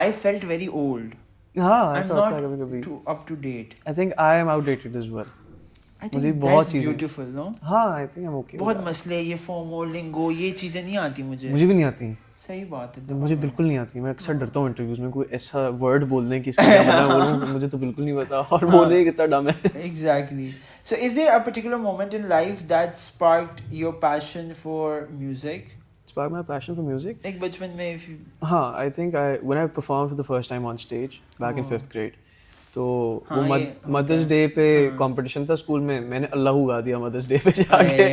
I felt very old. हाँ I'm ऐसा होता है not कभी कभी. too up to date. I think I am outdated as well. I मुझे think बहुत that's चीज़ें. beautiful, no? हाँ I think I'm okay. बहुत मसले ये फोमो लिंगो ये चीजें नहीं आती मुझे. मुझे भी नहीं आती. सही बात है. मुझे बिल्कुल नहीं आती. मैं अक्सर डरता हूँ इंटरव्यूज में कोई ऐसा वर्ड बोलने की इसका क्या मतलब बोलूँ. मुझे तो बिल्कुल नहीं पता और बोलने कितना डम है. Exactly. So is there a particular moment in life that sparked your passion for music? Spark my passion for music. Like बचपन में if you. हाँ I think when I performed for the first time on stage back in 5th grade. तो वो mother's day पे competition था school में. मैंने अल्लाह गा दिया मदर्स डे पे जाके.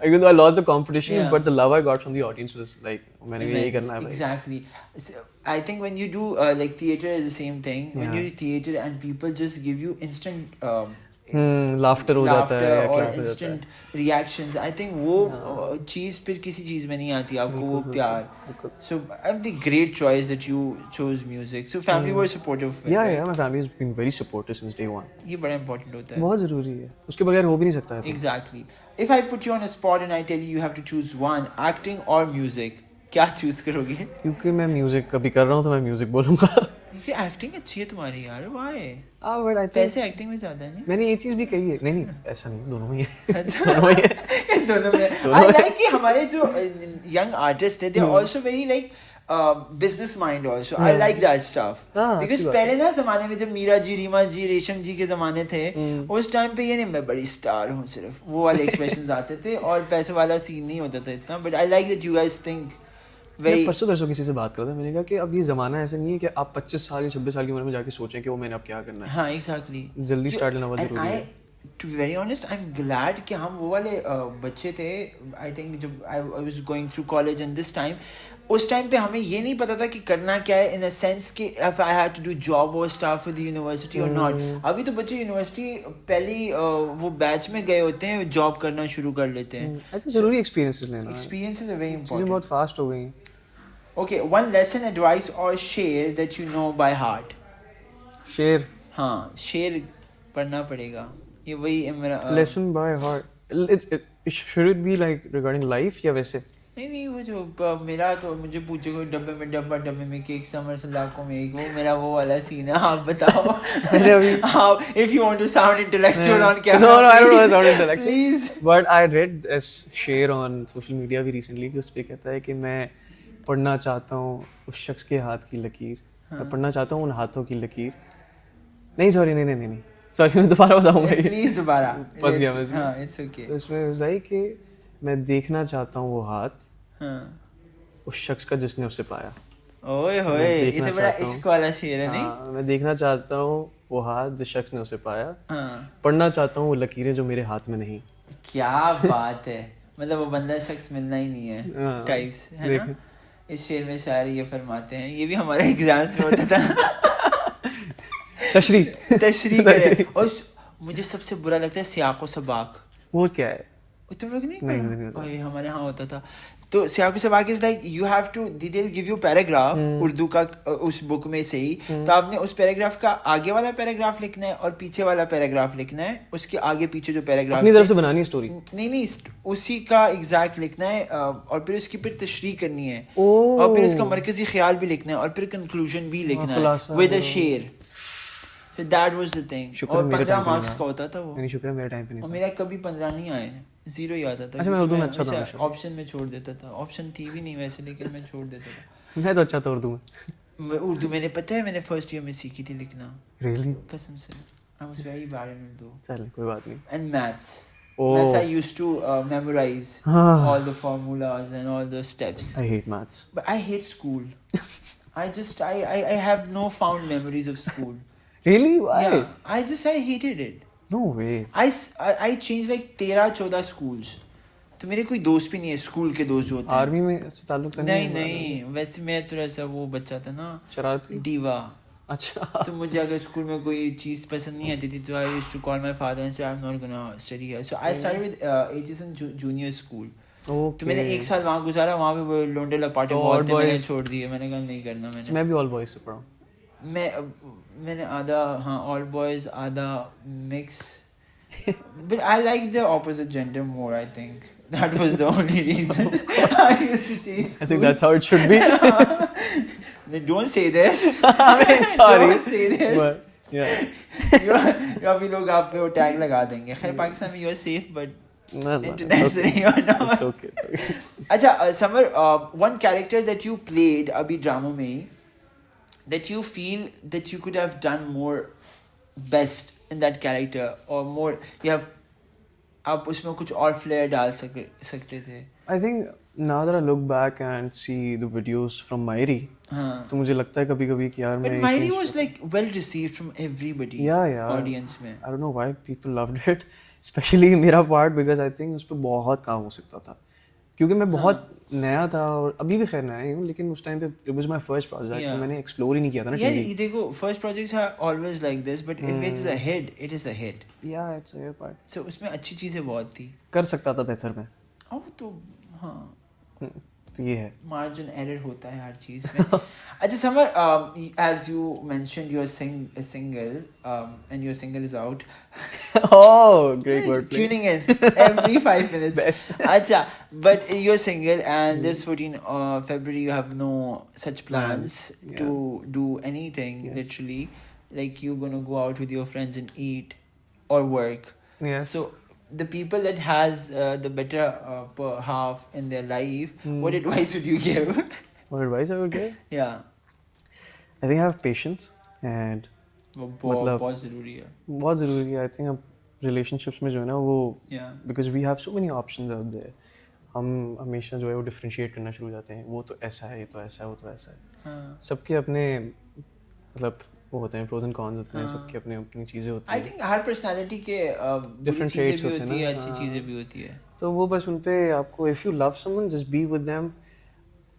Even though I lost the competition, but the love I got from the audience was like मैंने यही करना है भाई. Exactly. So, I think when you do like theater is the same thing. When you do theater and people just give you instant laughter हो जाता है और instant reactions. I think वो चीज़ फिर किसी चीज़ में नहीं आती आपको वो प्यार. So I'm the great choice that you chose music. So family were supportive. Yeah, my family has been very supportive since day one. ये बड़ा important होता है. बहुत ज़रूरी है. उसके बगैर हो भी नहीं सकता है. Exactly. If I put you on a spot and I tell you have to choose one, acting or music, क्या choose करोगे? क्योंकि मैं म्यूजिक कभी कर रहा हूँ तो मैं म्यूजिक बोलूँगा. क्योंकि एक्टिंग अच्छी है तुम्हारी यार. Why? But I think पैसे एक्टिंग में ज़्यादा नहीं. मैंने ये चीज़ भी कही है. नहीं ऐसा नहीं. दोनों में ही है. अच्छा. दोनों में ही है. दोनों में. I like कि हमारे जो young artists थे, they are also very like business mind also. I like that stuff. Because पहले ना ज़माने में जब मीरा जी, रीमा जी, रेशम जी के ज़माने थे, उस टाइम पे ये नहीं मैं बड़ी स्टार हूँ सिर्फ वो वाले expressions आते थे और पैसों वाला सीन नहीं होता था इतना. But I like that you guys think. मैं परसों किसी से बात कर रहा था. मैंने कहा कि अब ये ज़माना ऐसा नहीं है कि आप 25 साल या 26 साल की उम्र में जाके सोचें कि वो मैंने अब क्या करना है. हाँ exactly. जल्दी स्टार्ट लेना बहुत ज़रूरी है. To be very honest, I'm glad कि हम वो वाले बच्चे थे. I think जब I was going through college and this time, उस टाइम पे हमें ये नहीं पता था कि करना क्या है in a sense कि if I had to do job or stuff with the university or not. अभी तो बच्चे यूनिवर्सिटी पहली वो बैच में गए होते हैं जॉब करना शुरू कर लेते हैं. I think ज़रूरी एक्सपीरियंसेस लेना. Experiences are very important. चीज़ें बहुत फास्ट हो गई. Okay, one lesson, advice or share that you know by heart. शेर. हाँ शेर पढ़ना पड़ेगा. ये वही मेरा lesson by heart. Should it be like regarding life या वैसे? नहीं वो जो मेरा तो मुझे पूछे कोई डब्बे में केक समर सलाखों में एक वो मेरा वो वाला सीन है. आप बताओ. How if you want to sound intellectual on camera. No, I don't want to sound intellectual. Please. But I read this share on social media भी recently कि उस पे कहता है कि मैं पढ़ना चाहता हूँ उस शख्स के हाथ की लकीर. मैं पढ़ना चाहता हूँ उन हाथों की लकीर. नहीं सॉरी नहीं सॉरी मैं दोबारा बताऊंगा. प्लीज दोबारा. फंस गया मैं. हाँ इट्स ओके. तो इसमें वही कि मैं देखना चाहता हूँ वो हाथ उस शख्स का जिसने उसे पाया. ओए होए ये तो बड़ा इश्क वाला शेर है. नहीं मैं देखना चाहता हूँ वो हाथ जिस शख्स ने उसे पाया. पढ़ना चाहता हूँ वो लकीरें जो मेरे हाथ में नहीं. क्या बात है. मतलब वो बंदा शख्स मिलना ही नहीं है टाइप्स है ना. इस शेर में शायर ये फरमाते हैं. ये भी हमारे एग्जाम्स में होता था. तशरीह करे. और मुझे सबसे बुरा लगता है सियाको सबाक. वो क्या है? तुम लोग नहीं हमारे यहाँ होता था. तो सियाको सबाक is like you have to they will give you paragraph Urdu का उस बुक में से ही. तो आपने उस पैराग्राफ का आगे वाला पैराग्राफ लिखना है और पीछे वाला पैराग्राफ लिखना है. उसके आगे पीछे जो पैराग्राफ अपनी तरफ से बनानी है स्टोरी. नहीं उसी का एग्जैक्ट लिखना है और फिर उसकी फिर तशरीह करनी है और फिर उसका मरकजी ख्याल भी लिखना है और फिर कंक्लूजन भी लिखना है विद अ शेर. So that was the thing. और 15 मार्क्स का होता था वो. शुक्र है मेरे टाइम पे नहीं. और मेरा कभी 15 नहीं आए. 0 ही आता था. अच्छा मैं उर्दू में अच्छा था. ऑप्शन में छोड़ देता था. ऑप्शन थी भी नहीं वैसे लेकिन मैं छोड़ देता था. मैं तो अच्छा था उर्दू में. उर्दू मैंने पता है मैंने फर्स्ट ईयर में सीखी थी लिखना. Really? कसम से. I was very bad in Urdu. चल कोई बात नहीं. And maths. Maths I used to memorize all the formulas and all the steps. I hate maths. But I hate school. I have no fond memories of school. Really? Why? Yeah, I hated it. No way. I changed like 13-14 schools. तो मेरे कोई दोस्त भी नहीं है school के दोस्त जो होते हैं. आर्मी में से ताल्लुक नहीं वैसे मैं थोड़ा सा वो बच्चा था ना शरारती दीवा. अच्छा. तो मुझे अगर स्कूल में कोई चीज़ पसंद नहीं आती थी तो I used to call my father and say I'm not gonna study here. So I started with HSN Junior School. तो मैंने 1 साल वहाँ गुजारा. वहाँ पे वो लोंडे लपाटे बहुत थे. मैंने छोड़ दिए. मैंने कहा नहीं करना. मैं भी ऑल बॉयज से पढ़ा. मैंने आधा ऑल बॉयज आधा mix. But I like the opposite gender more I think. That was the only reason I used to change I think that's how it should be. Don't say this. I mean, sorry. Don't say this. But yeah. अभी लोग आप पे वो tag लगा देंगे. खैर पाकिस्तान में you are safe but No, internationally you are not. It's okay. It's okay. अच्छा Samar, one character that you played अभी ड्रामा में ही, that you feel that you could have done more best in that character or more you have आप उसमें कुछ और flare डाल सकते थे. I think now that I look back and see the videos from Mairi, हाँ. तो मुझे लगता है कभी-कभी कि यार But मैं Mairi was like well received from everybody. Yeah. Audience में. I don't know why people loved it, especially मेरा part because I think उस पे बहुत काम हो सकता था. क्योंकि मैं बहुत नया था और अभी भी खैर नया ही हूँ, लेकिन उस टाइम पे it was my first project. Yeah. मैंने एक्सप्लोर ही नहीं किया था ना यार TV. ये देखो first projects are always like this but if it is a hit it is a hit. Yeah, it's a part. So उसमें अच्छी चीजें बहुत थी. कर सकता था बेहतर में. अब तो हाँ तो ये है. मार्जिन एरर होता है हर चीज में. अच्छा summer, as you mentioned you are single and your single is out. Oh, great word. Tuning in every 5 minutes. Best. अच्छा, but you're single and this 14 February you have no such plans Yeah. to do anything. Yes. Literally, like you're gonna go out with your friends and eat or work. Yes. So the people that has the better half in their life, what advice would you give? What advice I would give? Yeah, I think have patience and वो मतलब- बहुत जरूरी है. बहुत ज़रूरी है. I think अब relationships में जो है ना वो Yeah. because we have so many options out there. हम हमेशा जो है वो डिफरेंशिएट करना शुरू हो जाते हैं. वो तो ऐसा है, ये तो ऐसा है, वो तो ऐसा है. हाँ. सबके अपने मतलब वो होते हैं प्रोज एंड कॉन्स होते हैं. सबकी अपनी अपनी चीज़ें होती I हैं. think हर personality के बुरी Different चीजें traits भी होते हैं होती ना. है, अच्छी हाँ. चीजें भी होती है. तो वो बस उन पे आपको if you love someone just be with them.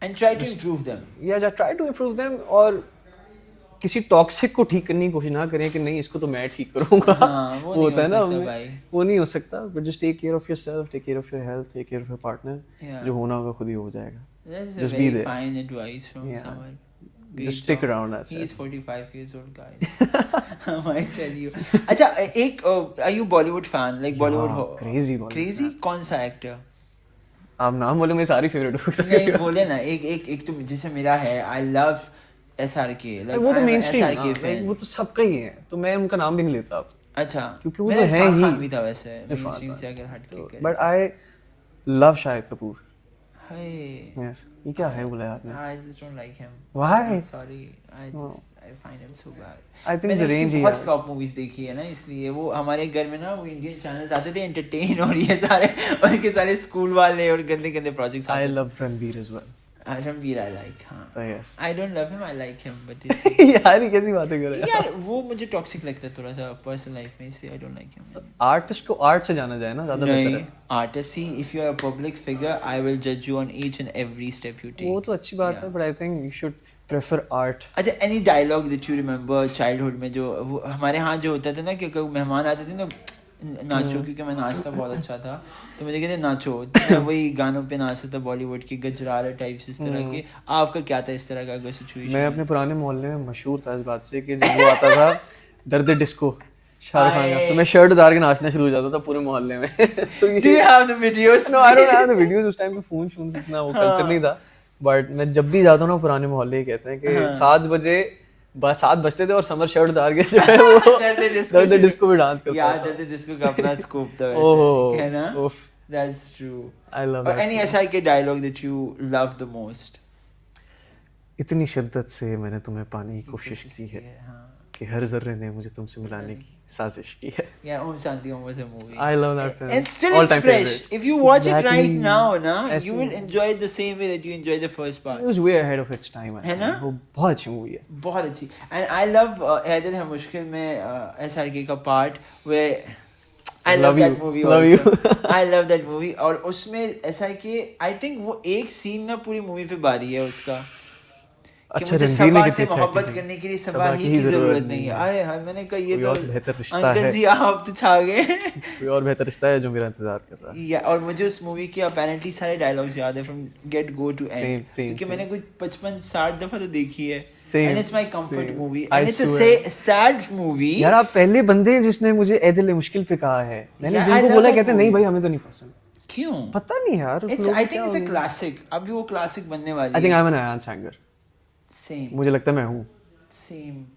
And try to improve them. या just try to improve them और किसी टॉक्सिक को ठीक करने की कोशिश ना करें कि नहीं इसको तो मैं ठीक करूंगा. हाँ, वो नहीं होता है हो ना सकता हमें. भाई. वो नहीं हो सकता. But just take care of yourself, take care of your health, take care of your partner. Yeah. जो होना होगा खुद ही हो जाएगा. That's a Just be very there. fine advice from Yeah. someone. Just stick around, that's He's it. 45 years old, guys. I might tell you. अच्छा, एक are you Bollywood fan? Like Bollywood Yeah, हो? crazy Bollywood Crazy? कौन सा actor? आप नाम बोले मेरी सारी फेवरेट नहीं बोले ना. एक तो जैसे मेरा है. I love SRK. Like वो तो I'm main a stream SRK fan. वो तो सबका ही है. तो मैं उनका नाम भी नहीं लेता अब. अच्छा. क्योंकि वो मेरा तो है इरफान ही. खान भी था वैसे. इरफान Mainstream खान. से अगर हट के करें. But I love Shahid Kapoor. Hey. Yes. ये क्या है बोला आपने? I just don't like him. Why? I'm sorry. I find him so bad. I think मैंने the उसकी range he बहुत has. फ्लॉप मूवीज देखी है ना, इसलिए वो हमारे घर में ना वो इंडियन चैनल्स आते थे एंटरटेन और ये सारे उनके सारे स्कूल वाले और गंदे गंदे प्रोजेक्ट्स I आते थे. love Ranveer as well. Ranveer I like. हाँ. So yes. I don't love him, I like him, but it's यार ये कैसी बातें कर रहे हैं? यार वो मुझे टॉक्सिक लगता है थोड़ा सा पर्सनल लाइफ में, इसलिए I don't like him. Artist को आर्ट से जाना जाए ना ज्यादा बेहतर नहीं, है. artist, see, if you are a public figure, I will judge you on each and every step you take. वो तो अच्छी बात है. But I think you should prefer art. अच्छा, any dialogue that you remember childhood में जो वो हमारे यहाँ जो होता था ना कि कोई मेहमान आते थे ना, नाचो, क्योंकि मैं नाचता बहुत अच्छा था तो मुझे कहते नाचो, तो मैं वही गानों पे नाचता था बॉलीवुड की गजरारे टाइप्स इस तरह के. आपका क्या था इस तरह का कोई सिचुएशन? मैं अपने पुराने मोहल्ले में मशहूर था इस बात से कि जब वो आता था दर्द डिस्को शाहरुख खान का, तो मैं शर्ट उतार के नाचना शुरू हो जाता था पूरे मोहल्ले में. तो Do you have the videos? No, I don't have the videos. उस टाइम पे फोन इतना वो कल्चर नहीं था. बट मैं जब भी जाता हूँ ना पुराने मोहल्ले कहते हैं कि 7 बजते थे और समर शर्ट उतार के जो है वो दर्द डिस्को में डांस करता यार था. दर्द डिस्को का अपना स्कोप था ओह, वैसे, है ना? उफ. That's true. I love Or that. any SRK dialogue that you love the most? इतनी शिद्दत से मैंने तुम्हें पाने की कोशिश की है हाँ. कि हर जर्रे ने मुझे तुमसे मिलाने की साजिश की है. Yeah, Om Shanti Om was a movie. I love that film. And still All it's time fresh. favorite. If you watch it right Exactly. now, na, ऐसे- you will enjoy it the same way that you enjoyed the first part. It was way ahead of its time. I है ना? think. वो बहुत अच्छी movie है. बहुत अच्छी. And I love Haider है मुश्किल में SRK का part where I love that movie Love also. you. I love that movie. और उसमें SRK I think वो एक सीन ना पूरी मूवी पे बारी है उसका कि अच्छा, मुझे रणवीर ने सबा कितनी से अच्छी मोहब्बत acting की. करने के लिए सबा सबा की ही ही की जरूरत जरूरत नहीं है. नहीं अरे हाय मैंने कहा ये कोई तो और बेहतर रिश्ता अंकल है. जी आप तो छा गए. कोई और बेहतर रिश्ता है जो मेरा इंतजार कर रहा है. या और मुझे उस मूवी के अपेरेंटली सारे डायलॉग्स याद है from get go to end, Same, क्योंकि मैंने कुछ 55-60 दफा तो देखी है. Same, and it's my comfort same. Movie I and it's swear. A sad movie. यार आप पहले बंदे हैं जिसने मुझे ए दिल मुश्किल पे कहा है. मैंने Yeah, I जिनको love बोला that कहते movie. नहीं भाई हमें तो नहीं पसंद. क्यों? पता नहीं यार it's I think it's a classic. अभी वो क्लासिक बनने वाली I think I am an आयांस हैंगर. सेम मुझे लगता है मैं हूँ. सेम